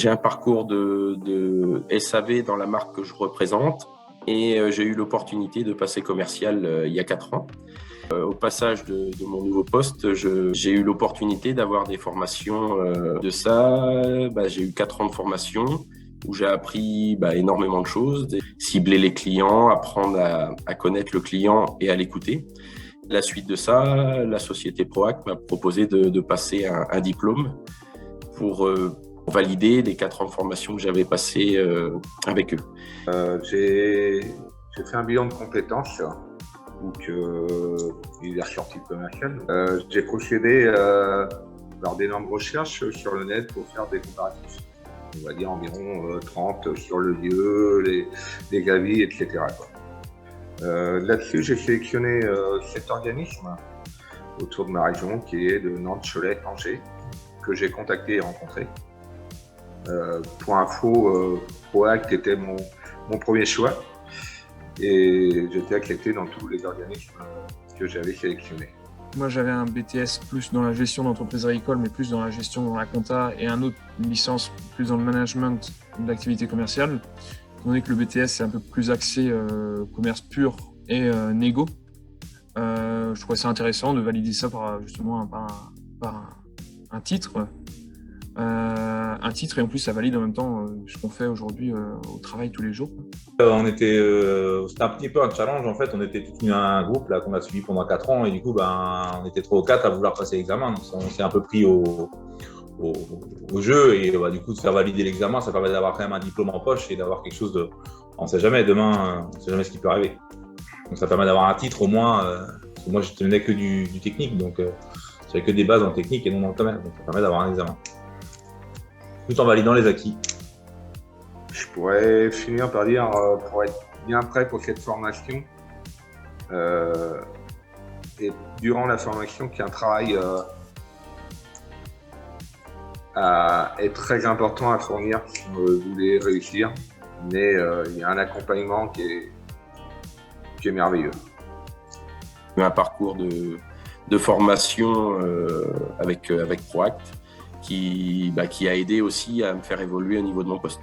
J'ai un parcours de SAV dans la marque que je représente et j'ai eu l'opportunité de passer commercial il y a 4 ans. Au passage de mon nouveau poste, j'ai eu l'opportunité d'avoir des formations de ça. J'ai eu 4 ans de formation où j'ai appris énormément de choses, cibler les clients, apprendre à connaître le client et à l'écouter. La suite de ça, la société Proact m'a proposé de passer un diplôme pour valider les 4 ans de formation que j'avais passé avec eux. J'ai fait un bilan de compétences, donc il est ressorti commercial. J'ai procédé par d'énormes recherches sur le net pour faire des comparatifs. On va dire environ 30 sur le lieu, les avis, etc. Là-dessus, j'ai sélectionné 7 organismes autour de ma région, qui est de Nantes, Cholet, Angers, que j'ai contacté et rencontré. Pour info, Proact était mon premier choix et j'étais accepté dans tous les organismes que j'avais sélectionnés. Moi, j'avais un BTS plus dans la gestion d'entreprise agricole, mais plus dans la gestion dans la compta, et une licence plus dans le management de l'activité commerciale. Étant donné que le BTS est un peu plus axé commerce pur et négo, je trouvais ça intéressant de valider ça par un titre. Un titre, et en plus ça valide en même temps ce qu'on fait aujourd'hui au travail tous les jours. C'était un petit peu un challenge en fait. On était tout un groupe là qu'on a suivi pendant 4 ans et du coup on était 3 ou 4 à vouloir passer l'examen. Donc on s'est un peu pris au jeu et du coup de faire valider l'examen, ça permet d'avoir quand même un diplôme en poche et d'avoir quelque chose de. On ne sait jamais demain, on ne sait jamais ce qui peut arriver. Donc ça permet d'avoir un titre au moins. Parce que moi je tenais que du technique, donc j'avais que des bases en technique et non dans le commerce. Donc ça permet d'avoir un examen. Tout en validant les acquis. Je pourrais finir par dire, pour être bien prêt pour cette formation, et durant la formation, qu'il y a un travail est très important à fournir si vous voulez réussir, mais il y a un accompagnement qui est merveilleux. Un parcours de formation avec Proact qui a aidé aussi à me faire évoluer au niveau de mon poste.